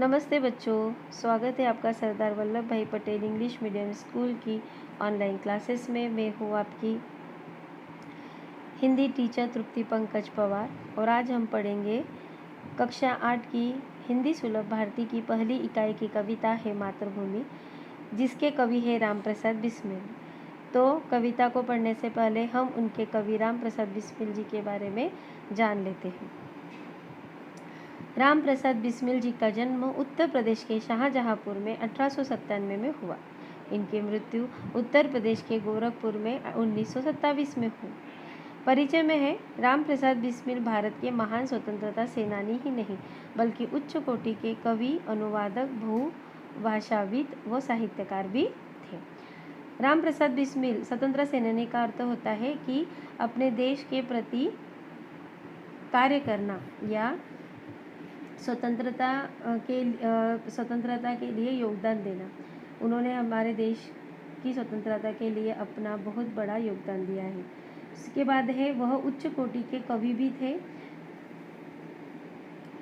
नमस्ते बच्चों, स्वागत है आपका सरदार वल्लभ भाई पटेल इंग्लिश मीडियम स्कूल की ऑनलाइन क्लासेस में। मैं हूँ आपकी हिंदी टीचर तृप्ति पंकज पवार और आज हम पढ़ेंगे कक्षा 8 की हिंदी सुलभ भारती की पहली इकाई की कविता है मातृभूमि, जिसके कवि है राम प्रसाद बिस्मिल। तो कविता को पढ़ने से पहले हम उनके कवि राम प्रसाद बिस्मिल जी के बारे में जान लेते हैं। राम प्रसाद बिस्मिल जी का जन्म उत्तर प्रदेश के शाहजहांपुर में 1897 में हुआ। इनकी मृत्यु उत्तर प्रदेश के गोरखपुर में 1927 में हुई। परिचय में है, राम प्रसाद बिस्मिल भारत के महान स्वतंत्रता सेनानी ही नहीं बल्कि उच्च कोटि के कवि, अनुवादक, बहुभाषाविद व साहित्यकार भी थे। राम प्रसाद बिस्मिल स्वतंत्रता सेनानी का अर्थ होता है कि अपने देश के प्रति कार्य करना या स्वतंत्रता के लिए योगदान देना। उन्होंने हमारे देश की स्वतंत्रता के लिए अपना बहुत बड़ा योगदान दिया है। उसके बाद है, वह उच्च कोटि के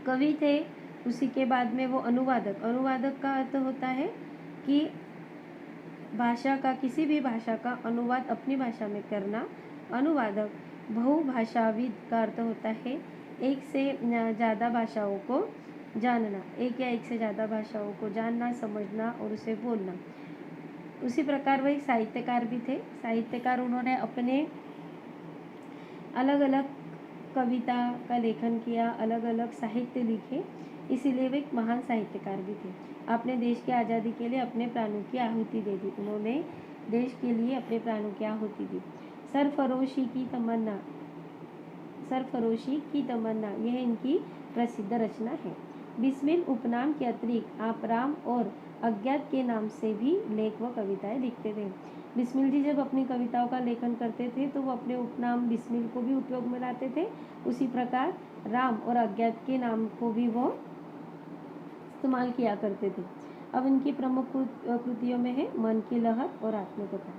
कवि थे। उसी के बाद में वो अनुवादक का अर्थ होता है कि भाषा का, किसी भी भाषा का अनुवाद अपनी भाषा में करना। अनुवादक। बहुभाषाविद का अर्थ होता है एक से ज़्यादा भाषाओं को जानना, एक या एक से ज़्यादा भाषाओं को जानना, समझना और उसे बोलना। उसी प्रकार वह साहित्यकार भी थे। साहित्यकार, उन्होंने अपने अलग अलग कविता का लेखन किया, अलग अलग साहित्य लिखे, इसीलिए वे एक महान साहित्यकार भी थे। अपने देश की आज़ादी के लिए अपने प्राणों की आहुति दे दी। उन्होंने देश के लिए अपने प्राणों की आहुति दी। सरफरोशी की तमन्ना यह इनकी प्रसिद्ध रचना है। बिस्मिल उपनाम के अतिरिक्त आप राम और अज्ञात के नाम से भी लेख व कविताएं लिखते थे। बिस्मिल जी जब अपनी कविताओं का लेखन करते थे तो वो अपने उपनाम बिस्मिल को भी उपयोग में लाते थे। उसी प्रकार राम और अज्ञात के नाम को भी वो इस्तेमाल किया करते थे। अब इनकी प्रमुख कृतियों में है मन की लहर और आत्मकथा।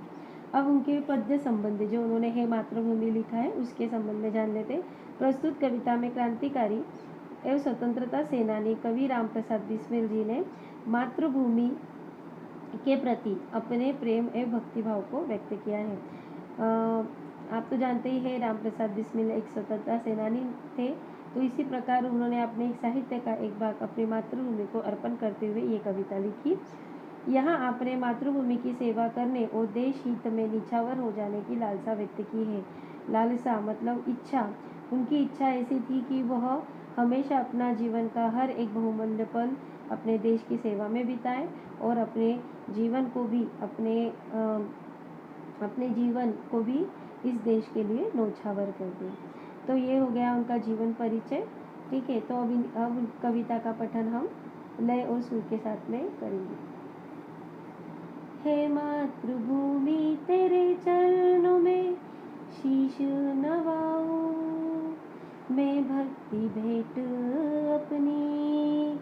अब उनके पद्य संबंध जो उन्होंने है मातृभूमि लिखा है उसके संबंध में जान लेते। प्रस्तुत कविता में क्रांतिकारी एवं स्वतंत्रता सेनानी कवि राम प्रसाद बिस्मिल जी ने मातृभूमि के प्रति अपने प्रेम एवं भक्तिभाव को व्यक्त किया है। आप तो जानते ही हैं, राम प्रसाद बिस्मिल एक स्वतंत्रता सेनानी थे। तो इसी प्रकार उन्होंने अपने साहित्य का एक भाग अपनी मातृभूमि को अर्पण करते हुए ये कविता लिखी। यहाँ आपने मातृभूमि की सेवा करने और देश हित में निछावर हो जाने की लालसा व्यक्त की है। लालसा मतलब इच्छा। उनकी इच्छा ऐसी थी कि वह हमेशा अपना जीवन का हर एक बहुमूल्य पल अपने देश की सेवा में बिताए और अपने जीवन को भी इस देश के लिए न्यौछावर कर दे। तो ये हो गया उनका जीवन परिचय। ठीक है, तो अब कविता का पठन हम लय और सुर के साथ में करेंगे। हे मातृभूमि तेरे चरणों में शीश नवाऊं, मैं भक्ति भेंट अपनी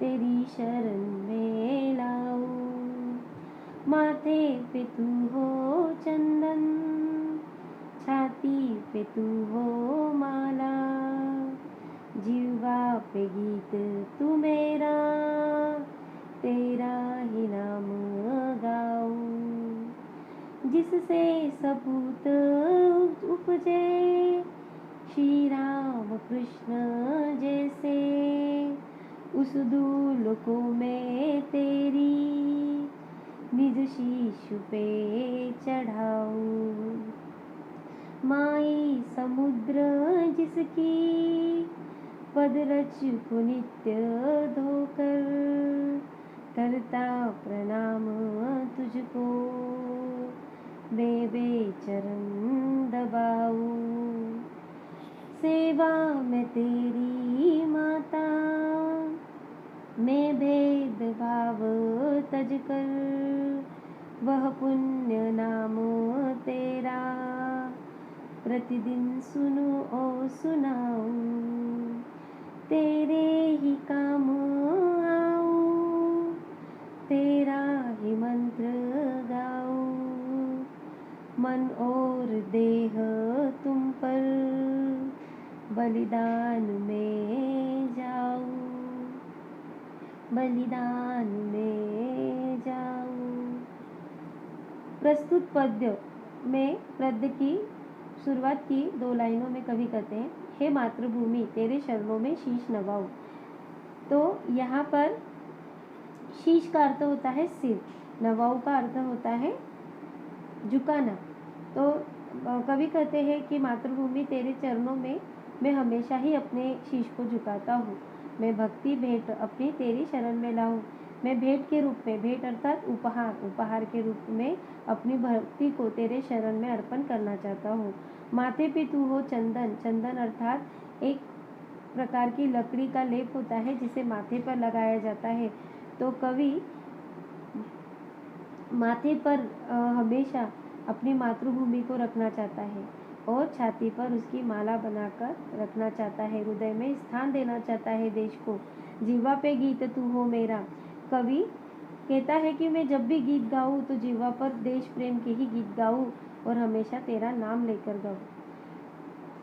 तेरी शरण में लाऊं। माथे पे तू हो चंदन, छाती पे तू हो माला, जीवा पे गीत तू मेरा, तेरा ही नाम गाऊं। जिससे सपूत उपजे श्री राम कृष्ण जैसे, उस दूल को मैं तेरी निज शीश पे चढ़ाऊं। माई समुद्र जिसकी पद रच को नित्य धोकर, करता प्रणाम तुझको मैं बेचरण दबाऊं। सेवा में तेरी माता मैं भेदभाव तज कर, वह पुण्य नाम तेरा प्रतिदिन सुनो और सुनाऊं। तेरे ही काम आऊं, तेरा ही मंत्र गाऊं। मन और देह तुम पर बलिदान में जाऊं। बलिदान में जाऊं। प्रस्तुत पद्य में पद्य की शुरुआत की 2 लाइनों में कवि कहते हैं, हे मातृभूमि तेरे चरणों में शीश नवाऊं। तो यहाँ पर शीश का अर्थ होता है सिर, नवाऊ का अर्थ होता है झुकाना। तो कवि कहते हैं कि मातृभूमि तेरे चरणों में मैं हमेशा ही अपने शीश को झुकाता हूँ। मैं भक्ति भेंट अपनी तेरी शरण में लाऊं। मैं भेंट के रूप में, भेंट अर्थात उपहार के रूप में अपनी भक्ति को तेरे शरण में अर्पण करना चाहता हूँ। माथे पे तू हो चंदन, चंदन अर्थात एक प्रकार की लकड़ी का लेप होता है जिसे माथे पर लगाया जाता है। तो कवि माथे पर हमेशा अपनी मातृभूमि को रखना चाहता है और छाती पर उसकी माला बनाकर रखना चाहता है। हृदय में स्थान देना चाहता है देश को। जीवा पे गीत तू हो मेरा। कवि कहता है कि मैं जब भी गीत गाऊं तो जीवा पर देश प्रेम के ही गीत गाऊं और हमेशा तेरा नाम लेकर गाऊं।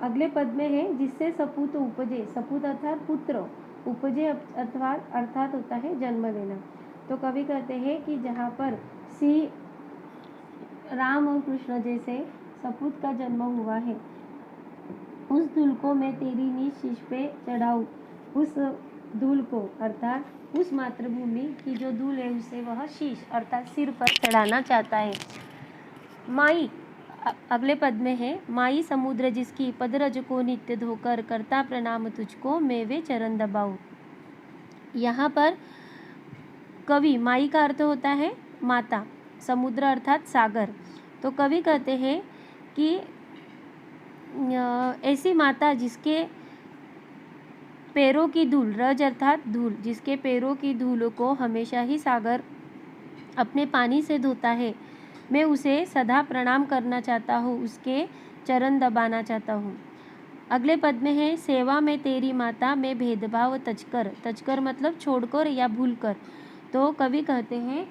अगले पद में है, जिससे सपूत उपजे, सपूत अर्थात पुत्र, उपजे अर्थात होता है जन्म लेना। तो कवि कहते हैं कि जहाँ पर श्री राम और कृष्ण जैसे सपूत का जन्म हुआ है, उस दूल को मैं तेरी निज शीश पे चढ़ाऊं। उस दूल को अर्थात उस मातृभूमि की जो दूल है उसे वह शीश अर्थात सिर पर चढ़ाना चाहता है। माई अगले पद में है, माई समुद्र जिसकी पदरज को नित्य धोकर करता प्रणाम तुझको मैं वे चरण दबाऊं। यहाँ पर कवि, माई का अर्थ होता है माता, समुद्र अर्थात सागर। तो कवि कहते हैं कि ऐसी माता जिसके पैरों की धूल, रज अर्थात धूल, जिसके पैरों की धूल को हमेशा ही सागर अपने पानी से धोता है, मैं उसे सदा प्रणाम करना चाहता हूँ, उसके चरण दबाना चाहता हूँ। अगले पद में है, सेवा में तेरी माता मैं भेदभाव तजकर, तजकर मतलब छोड़कर या भूलकर। तो कवि कहते हैं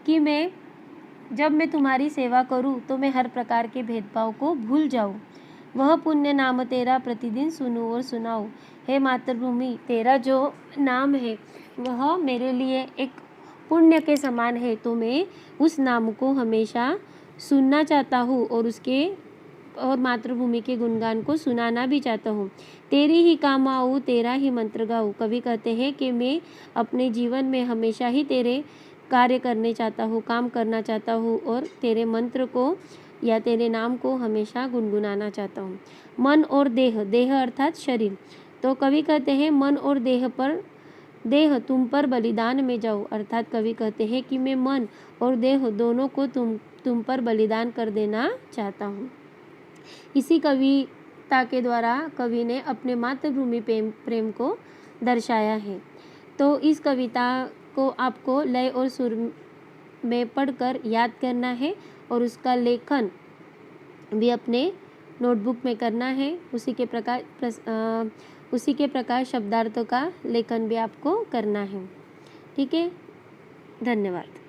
कि जब मैं तुम्हारी सेवा करूं तो मैं हर प्रकार के भेदभाव को भूल जाऊं। वह पुण्य नाम तेरा प्रतिदिन सुनूं और सुनाऊं। हे मातृभूमि तेरा जो नाम है वह मेरे लिए एक पुण्य के समान है, तो मैं उस नाम को हमेशा सुनना चाहता हूँ और मातृभूमि के गुणगान को सुनाना भी चाहता हूँ। तेरी ही काम आऊँ, तेरा ही मंत्र गाऊँ। कवि कहते हैं कि मैं अपने जीवन में हमेशा ही तेरे कार्य करने चाहता हूँ, काम करना चाहता हूँ और तेरे मंत्र को या तेरे नाम को हमेशा गुनगुनाना चाहता हूँ। मन और देह, देह अर्थात शरीर। तो कवि कहते हैं मन और देह तुम पर बलिदान में जाओ, अर्थात कवि कहते हैं कि मैं मन और देह दोनों को तुम पर बलिदान कर देना चाहता हूँ। इसी कविता के द्वारा कवि ने अपने मातृभूमि प्रेम को दर्शाया है। तो इस कविता को आपको लय और सुर में पढ़कर याद करना है और उसका लेखन भी अपने नोटबुक में करना है। उसी के प्रकार शब्दार्थों का लेखन भी आपको करना है। ठीक है, धन्यवाद।